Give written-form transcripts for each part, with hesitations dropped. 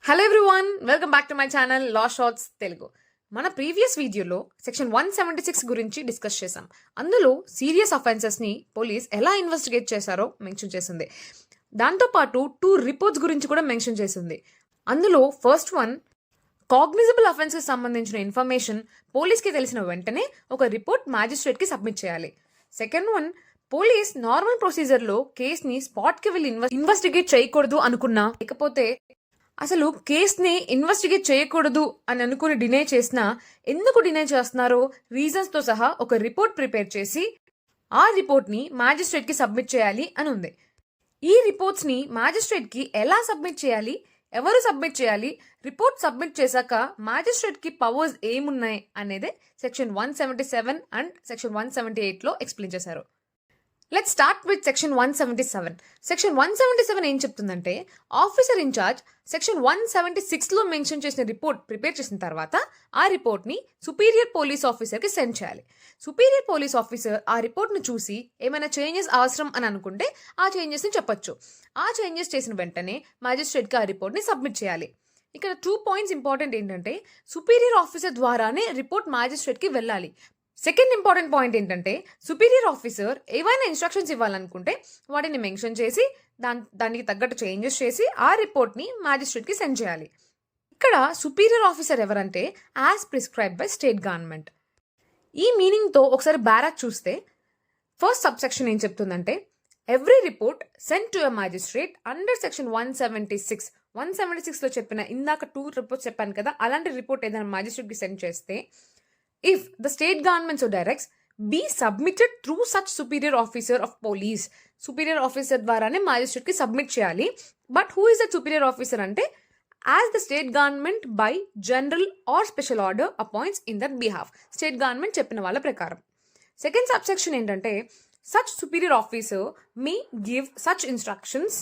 Hello everyone, welcome back to my channel law shorts Telugu. మన previous వీడియోలో section 176 గురించి discuss చేసాం. అందులో సీరియస్ అఫెన్సెస్ని పోలీస్ ఎలా ఇన్వెస్టిగేట్ చేశారో మెన్షన్ చేసింది. దాంతోపాటు 2 రిపోర్ట్స్ గురించి కూడా మెన్షన్ చేసింది. అందులో ఫస్ట్ వన్, కాగ్నిజబుల్ అఫెన్సెస్ సంబంధించిన ఇన్ఫర్మేషన్ పోలీస్కి తెలిసిన వెంటనే ఒక రిపోర్ట్ మ్యాజిస్ట్రేట్కి సబ్మిట్ చేయాలి. సెకండ్ వన్, పోలీస్ నార్మల్ ప్రొసీజర్లో కేసుని స్పాట్కి వెళ్ళి ఇన్వెస్టిగేట్ చేయకూడదు అనుకున్నా, లేకపోతే అసలు కేసుని ఇన్వెస్టిగేట్ చేయకూడదు అని అనుకుని డినై చేసినా ఎందుకు డినై చేస్తున్నారో రీజన్స్తో సహా ఒక రిపోర్ట్ ప్రిపేర్ చేసి ఆ రిపోర్ట్ని మ్యాజిస్ట్రేట్కి సబ్మిట్ చేయాలి అని ఉంది. ఈ రిపోర్ట్స్ని మ్యాజిస్ట్రేట్కి ఎలా సబ్మిట్ చేయాలి, ఎవరు సబ్మిట్ చేయాలి, రిపోర్ట్ సబ్మిట్ చేశాక మ్యాజిస్ట్రేట్కి పవర్స్ ఏమున్నాయి అనేదే సెక్షన్ 177 అండ్ సెక్షన్ 178లో ఎక్స్ప్లెయిన్ చేశారు. Let's start with section 177. Section 177 ఏం చెప్తుందంటే, ఆఫీసర్ ఇన్ఛార్జ్ సెక్షన్ 176లో మెన్షన్ చేసిన రిపోర్ట్ ప్రిపేర్ చేసిన తర్వాత ఆ రిపోర్ట్ని సుపీరియర్ పోలీస్ ఆఫీసర్కి సెండ్ చేయాలి. సుపీరియర్ పోలీస్ ఆఫీసర్ ఆ రిపోర్ట్ను చూసి ఏమైనా చేంజెస్ అవసరం అని అనుకుంటే ఆ చేంజెస్ని చెప్పొచ్చు. ఆ చేంజెస్ చేసిన వెంటనే మ్యాజిస్ట్రేట్కి ఆ రిపోర్ట్ని సబ్మిట్ చేయాలి. ఇక్కడ 2 పాయింట్స్ ఇంపార్టెంట్ ఏంటంటే, సుపీరియర్ ఆఫీసర్ ద్వారానే రిపోర్ట్ మ్యాజిస్ట్రేట్కి వెళ్ళాలి. సెకండ్ ఇంపార్టెంట్ పాయింట్ ఏంటంటే, సుపీరియర్ ఆఫీసర్ ఏవైనా ఇన్స్ట్రక్షన్స్ ఇవ్వాలనుకుంటే వాటిని మెన్షన్ చేసి దానికి తగ్గట్టు చేంజెస్ చేసి ఆ రిపోర్ట్ని మ్యాజిస్ట్రేట్కి సెండ్ చేయాలి. ఇక్కడ సుపీరియర్ ఆఫీసర్ ఎవరంటే, as prescribed by state government. ఈ మీనింగ్తో ఒకసారి బ్యారాక్ చూస్తే ఫస్ట్ సబ్సెక్షన్ ఏం చెప్తుందంటే, every report send to a magistrate under section 176. 176లో చెప్పిన ఇందాక 2 రిపోర్ట్స్ చెప్పాను కదా, అలాంటి రిపోర్ట్ ఏదైనా మ్యాజిస్ట్రేట్కి సెండ్ చేస్తే, if the state government so directs, be submitted through such superior officer of police. Superior officer ద్వారానే magistrate కి సబ్మిట్ చేయాలి. But who is that superior officer అంటే, as the state government by general or special order appoints in that behalf. State government చెప్పిన వాళ్ళ ప్రకారం. Second subsection ఏంటంటే, such superior officer may give such instructions,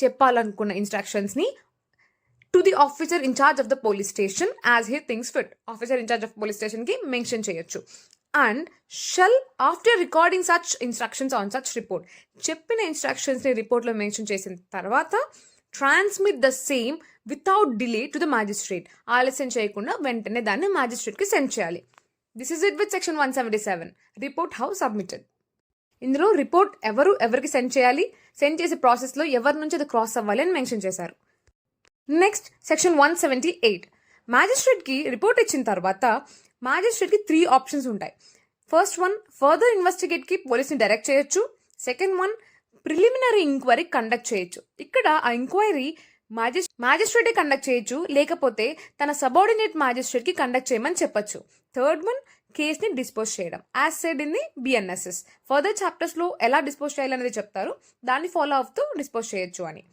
చెప్పాలనుకున్న ఇన్స్ట్రక్షన్స్ని to the officer in charge of the police station as he thinks fit. Officer in charge of police station ki mention cheyochu. And shall, after recording such instructions on such report, cheppina instructions ni report lo mention chesin tarvata transmit the same without delay to the magistrate. ఆలస్యం చేయకుండా వెంటనే దాన్ని మ్యాజిస్ట్రేట్కి send చేయాలి. This is it with section 177. Report how submitted. ఇందులో report ఎవరికి send చేయాలి, send చేసే ప్రాసెస్లో ఎవరి నుంచి అది క్రాస్ అవ్వాలి అని మెన్షన్ చేశారు. Next section 178. మ్యాజిస్ట్రేట్కి రిపోర్ట్ ఇచ్చిన తర్వాత మ్యాజిస్ట్రేట్కి 3 ఆప్షన్స్ ఉంటాయి. ఫస్ట్ వన్, ఫర్దర్ ఇన్వెస్టిగేట్కి పోలీస్ని డైరెక్ట్ చేయొచ్చు. Second one, preliminary enquiry conduct చేయొచ్చు. ఇక్కడ ఆ ఎంక్వైరీ మ్యాజిస్ట్రేటే కండక్ట్ చేయొచ్చు, లేకపోతే తన సబార్డినేట్ మ్యాజిస్ట్రేట్కి కండక్ట్ చేయమని చెప్పొచ్చు. థర్డ్ వన్, కేస్ని డిస్పోజ్ చేయడం, as said in the BNSS. Further చాప్టర్స్లో ఎలా డిస్పోజ్ చేయాలనేది చెప్తారు, దాన్ని ఫాలో అవుతూ డిస్పోజ్ చేయొచ్చు అని.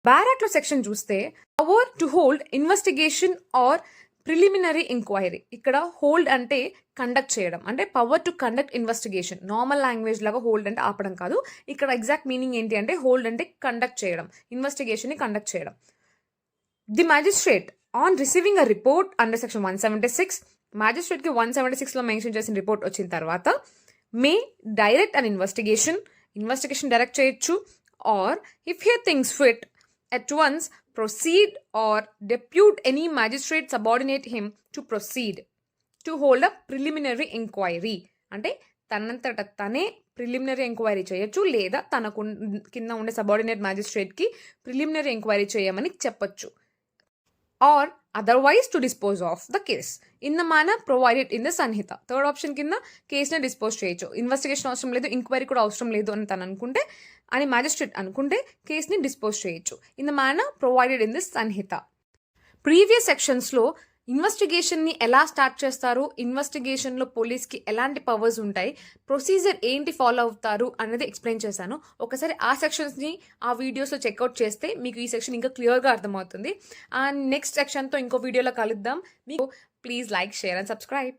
బ్యారాక్లో సెక్షన్ చూస్తే, power to hold investigation or preliminary enquiry. ఇక్కడ హోల్డ్ అంటే కండక్ట్ చేయడం, అంటే power to conduct investigation. Normal language లాగా హోల్డ్ అంటే ఆపడం కాదు. ఇక్కడ ఎగ్జాక్ట్ మీనింగ్ ఏంటి అంటే, హోల్డ్ అంటే కండక్ట్ చేయడం, ఇన్వెస్టిగేషన్ని కండక్ట్ చేయడం. The magistrate on receiving a report under section 176, మ్యాజిస్ట్రేట్కి 176లో మెన్షన్ చేసిన రిపోర్ట్ వచ్చిన తర్వాత may direct an investigation direct చేయొచ్చు. Or if he thinks fit, at once proceed or depute any magistrate subordinate him to proceed to hold a preliminary inquiry. అంటే తనంతట తనే preliminary enquiry చేయొచ్చు, లేదా తనకు కింద ఉండే సబార్డినేట్ మ్యాజిస్ట్రేట్కి ప్రిలిమినరీ ఎంక్వైరీ చేయమని చెప్పొచ్చు. Or otherwise to dispose of the case in the manner provided in the Sanhita. Third option కింద కేసుని డిస్పోజ్ చేయొచ్చు. ఇన్వెస్టిగేషన్ అవసరం లేదు, ఎంక్వైరీ కూడా అవసరం లేదు అని తను అనుకుంటే, అని మ్యాజిస్ట్రేట్ అనుకుంటే కేసుని డిస్పోజ్ చేయొచ్చు in the manner provided in the Sanhita. Previous సెక్షన్స్లో ఇన్వెస్టిగేషన్ని ఎలా స్టార్ట్ చేస్తారు, ఇన్వెస్టిగేషన్లో పోలీస్కి ఎలాంటి పవర్స్ ఉంటాయి, ప్రొసీజర్ ఏంటి ఫాలో అవుతారు అనేది ఎక్స్ప్లెయిన్ చేశాను. ఒకసారి ఆ సెక్షన్స్ని ఆ వీడియోస్లో చెక్అవుట్ చేస్తే మీకు ఈ సెక్షన్ ఇంకా క్లియర్గా అర్థమవుతుంది. అండ్ నెక్స్ట్ సెక్షన్తో ఇంకో వీడియోలో కలుద్దాం. మీకు please like, share and subscribe.